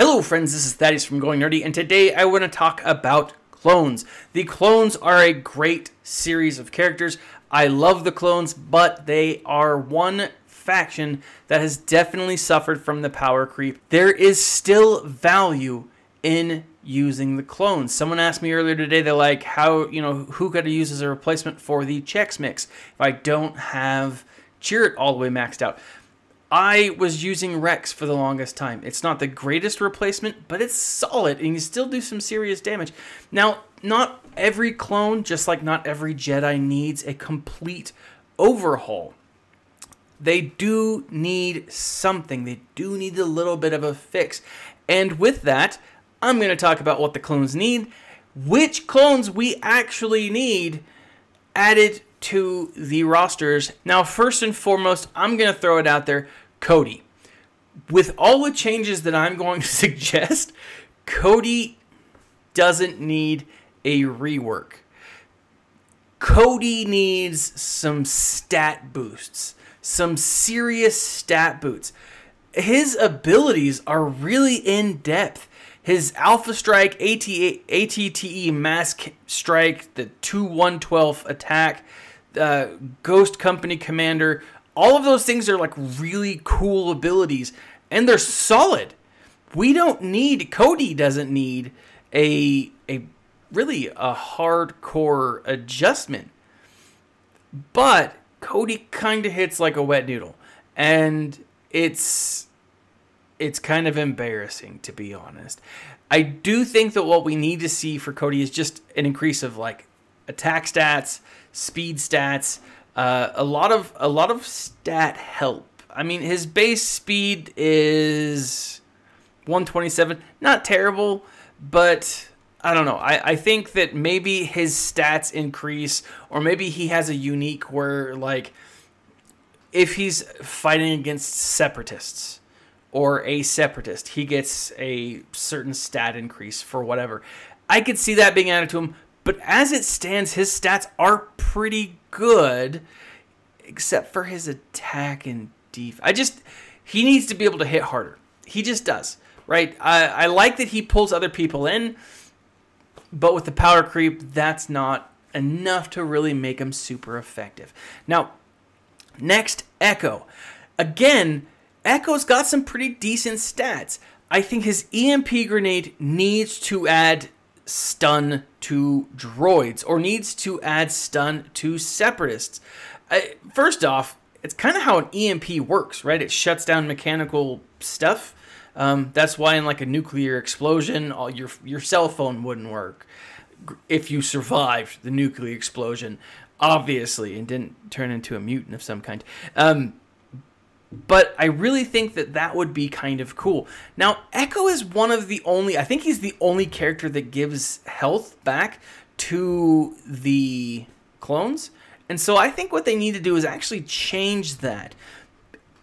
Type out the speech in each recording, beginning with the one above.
Hello friends, this is Thaddeus from Going Nerdy, and today I want to talk about clones. The clones are a great series of characters. I love the clones, but they are one faction that has definitely suffered from the power creep. There is still value in using the clones. Someone asked me earlier today, they're like, who could I use as a replacement for the Chex Mix if I don't have Chirrut all the way maxed out? I was using Rex for the longest time. It's not the greatest replacement, but it's solid, and you still do some serious damage. Now, not every clone, just like not every Jedi, needs a complete overhaul. They do need something. They do need a little bit of a fix. And with that, I'm going to talk about what the clones need, which clones we actually need added to the rosters. Now, first and foremost, I'm going to throw it out there, Cody. With all the changes that I'm going to suggest, Cody doesn't need a rework. Cody needs some stat boosts, some serious stat boosts. His abilities are really in depth. His Alpha Strike, ATTE Mask Strike, the 2-112 attack, Ghost Company Commander, all of those things are like really cool abilities, and they're solid. Cody doesn't need a really a hardcore adjustment, but Cody kind of hits like a wet noodle, and it's kind of embarrassing, to be honest. I do think that what we need to see for Cody is just an increase of like attack stats, speed stats, a lot of stat help. I mean, his base speed is 127, not terrible, but I don't know. I think that maybe his stats increase, or maybe he has a unique where, like, if he's fighting against separatists or a separatist, he gets a certain stat increase for whatever. I could see that being added to him, but as it stands, his stats are pretty good, except for his attack and defense. He needs to be able to hit harder. He just does, right? I like that he pulls other people in, but with the power creep, that's not enough to really make him super effective. Now, next, Echo. Again, Echo's got some pretty decent stats. I think his EMP grenade needs to add stun to droids, or needs to add stun to separatists. First off, it's kind of how an EMP works, right? It shuts down mechanical stuff. That's why in like a nuclear explosion, your cell phone wouldn't work if you survived the nuclear explosion, obviously, and didn't turn into a mutant of some kind. But I really think that would be kind of cool. Now, Echo is one of the only, I think he's the only character that gives health back to the clones. And so I think what they need to do is actually change that.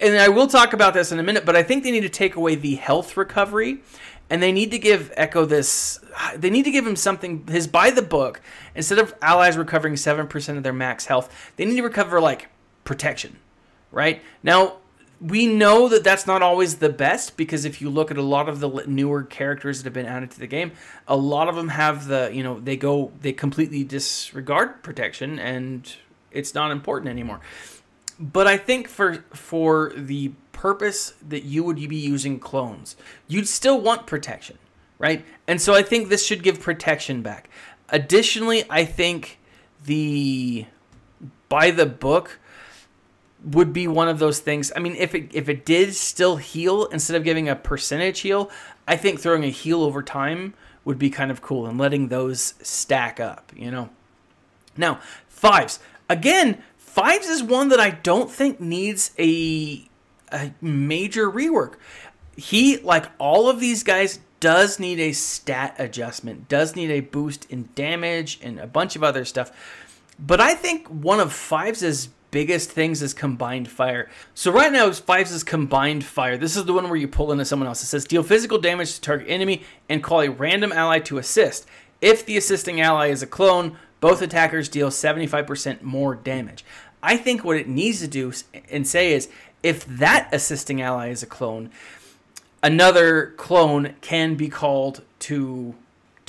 And I will talk about this in a minute, but I think they need to take away the health recovery, and they need to give Echo this, they need to give him something, his by the book, instead of allies recovering 7% of their max health, they need to recover like protection, right? Now, we know that that's not always the best, because if you look at a lot of the newer characters that have been added to the game, a lot of them have the, they completely disregard protection, and it's not important anymore. But I think for the purpose that you would be using clones, you'd still want protection, right? And so I think this should give protection back. Additionally, I think the by the book would be one of those things. I mean, if it did still heal instead of giving a percentage heal, I think throwing a heal over time would be kind of cool, and letting those stack up, Now, fives. Again, fives is one that I don't think needs a major rework. He, like all of these guys, does need a stat adjustment, does need a boost in damage and a bunch of other stuff. But I think one of fives' biggest things is combined fire. So right now, fives is combined fire. This is the one where you pull into someone else. It says deal physical damage to target enemy and call a random ally to assist. If the assisting ally is a clone, both attackers deal 75% more damage. I think what it needs to do and say is, if that assisting ally is a clone, another clone can be called to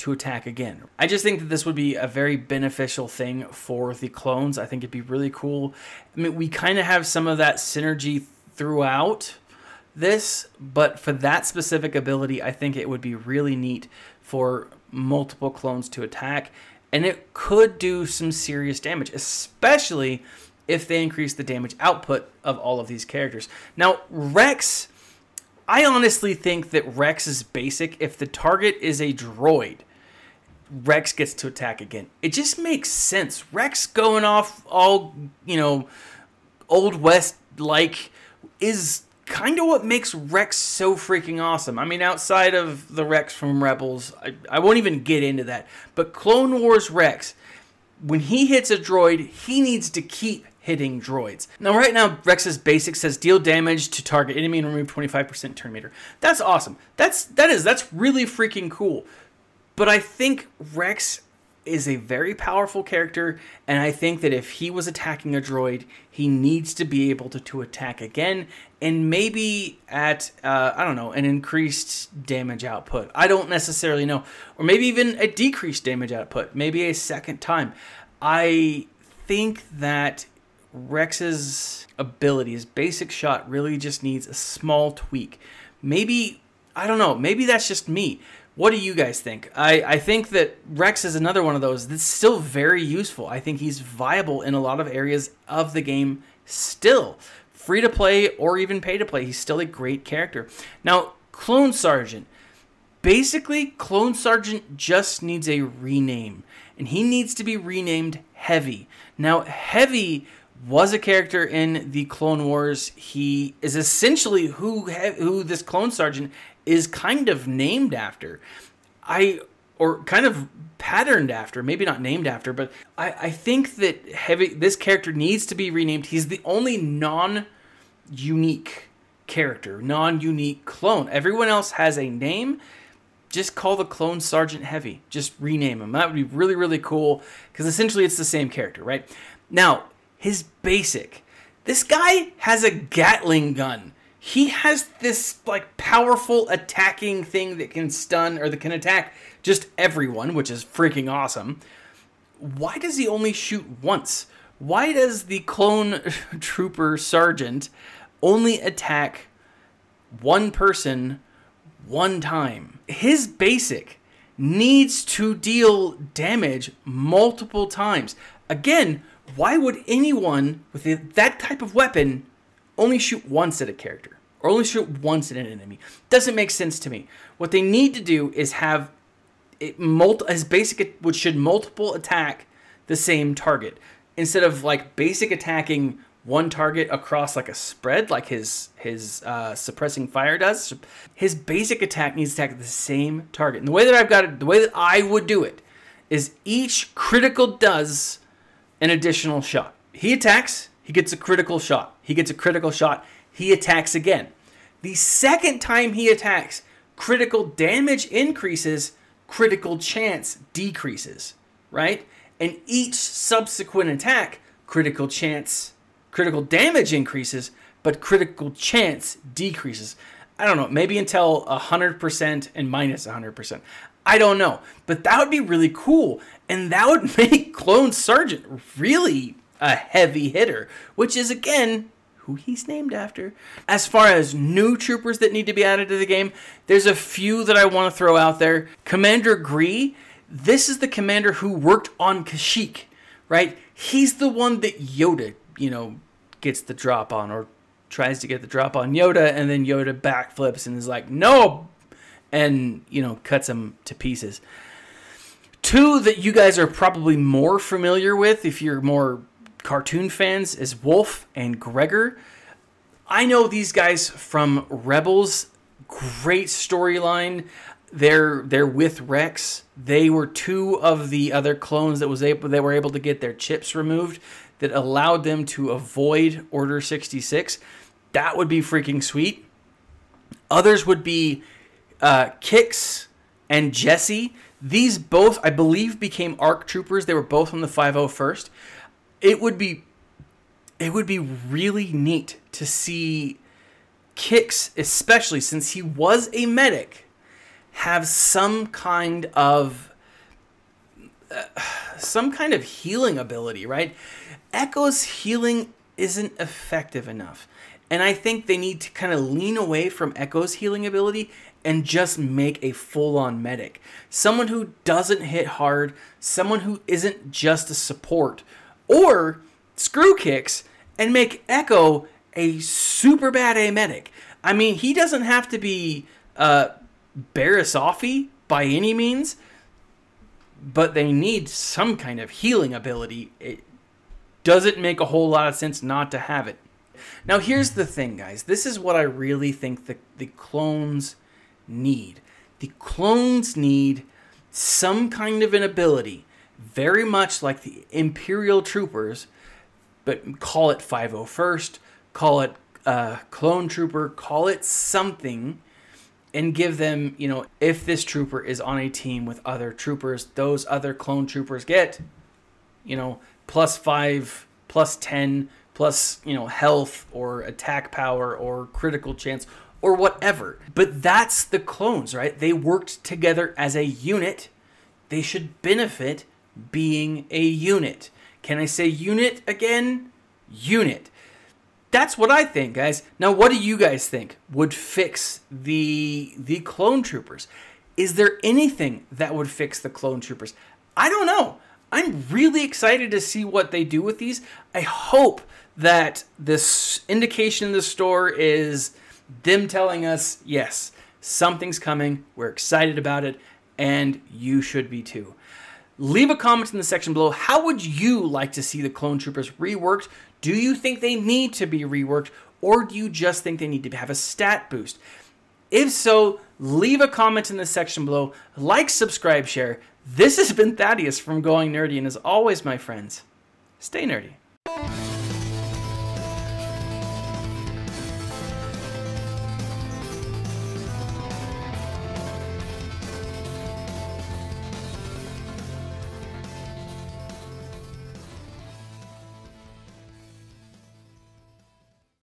attack again. I just think that this would be a very beneficial thing for the clones. I think it'd be really cool. I mean, we kind of have some of that synergy throughout this, but for that specific ability, I think it would be really neat for multiple clones to attack, and it could do some serious damage, especially if they increase the damage output of all of these characters. Now, Rex, I honestly think that Rex is basic. If the target is a droid, Rex gets to attack again. It just makes sense. Rex going off all, Old West-like is kind of what makes Rex so freaking awesome. I mean, outside of the Rex from Rebels, I won't even get into that. But Clone Wars Rex, when he hits a droid, he needs to keep hitting droids. Now, right now, Rex's basic says deal damage to target enemy and remove 25% turn meter. That's awesome. That's really freaking cool. But I think Rex is a very powerful character, and I think that if he was attacking a droid, he needs to be able to attack again, and maybe at, I don't know, an increased damage output. I don't necessarily know. Or maybe even a decreased damage output. Maybe a second time. I think that Rex's ability, his basic shot, really just needs a small tweak. Maybe, I don't know, maybe that's just me. What do you guys think? I think that Rex is another one of those that's still very useful. I think he's viable in a lot of areas of the game still. Free to play or even pay to play, he's still a great character. Now, Clone Sergeant. Basically, Clone Sergeant just needs a rename, and he needs to be renamed Heavy. Now, Heavy was a character in the Clone Wars. He is essentially who this Clone Sergeant is kind of named after. Or kind of patterned after, maybe not named after, but I think that this character needs to be renamed. He's the only non-unique character, non-unique clone. Everyone else has a name. Just call the Clone Sergeant Heavy. Just rename him. That would be really, really cool, because essentially it's the same character, right? Now, his basic. This guy has a Gatling gun. He has this like powerful attacking thing that can stun, or that can attack just everyone, which is freaking awesome. Why does he only shoot once? Why does the Clone Trooper Sergeant only attack one person one time? His basic needs to deal damage multiple times. Again, why would anyone with that type of weapon only shoot once at a character? Or only shoot once at an enemy? Doesn't make sense to me. What they need to do is have his basic should multiple attack the same target. Instead of like basic attacking one target across like a spread, like his suppressing fire does. His basic attack needs to attack the same target. And the way that I've got it, the way that I would do it, is each critical does an additional shot. He attacks, he gets a critical shot. He gets a critical shot, he attacks again. The second time he attacks, critical damage increases, critical chance decreases, right? And each subsequent attack, critical damage increases, but critical chance decreases. I don't know, maybe until 100% and minus 100%. I don't know, but that would be really cool, and that would make Clone Sergeant really a heavy hitter, which is, again, who he's named after. As far as new troopers that need to be added to the game, there's a few that I want to throw out there. Commander Gree, this is the commander who worked on Kashyyyk, right? He's the one that Yoda, gets the drop on, or tries to get the drop on Yoda, and then Yoda backflips and is like, no, and, cuts him to pieces. Two that you guys are probably more familiar with, if you're more cartoon fans, is Wolf and Gregor. I know these guys from Rebels. Great storyline. They're with Rex. They were two of the other clones that were able to get their chips removed that allowed them to avoid Order 66. That would be freaking sweet. Others would be Kix and Jesse. These both, I believe, became ARC troopers. They were both from the 501st. It would be really neat to see Kix, especially since he was a medic, have some kind of healing ability, right? Echo's healing isn't effective enough. And I think they need to kind of lean away from Echo's healing ability and just make a full-on medic. Someone who doesn't hit hard, someone who isn't just a support. Or screw Kix and make Echo a super bad A medic. I mean, he doesn't have to be Barisoffy by any means, but they need some kind of healing ability. It doesn't make a whole lot of sense not to have it. Now, here's the thing, guys. This is what I really think the clones need. The clones need some kind of an ability, very much like the Imperial Troopers, but call it 501st, call it Clone Trooper, call it something, and give them, you know, if this trooper is on a team with other troopers, those other clone troopers get, you know, +5, +10, plus, you know, health or attack power or critical chance or whatever. But that's the clones, right? They worked together as a unit. They should benefit being a unit. Can I say unit again? Unit. That's what I think, guys. Now, what do you guys think would fix the clone troopers? Is there anything that would fix the clone troopers? I don't know. I'm really excited to see what they do with these. I hope that this indication in the store is them telling us, yes, something's coming, we're excited about it, and you should be too. Leave a comment in the section below. How would you like to see the clone troopers reworked? Do you think they need to be reworked, or do you just think they need to have a stat boost? If so, leave a comment in the section below. Like, subscribe, share. This has been Thaddeus from Going Nerdy, and as always, my friends, stay nerdy.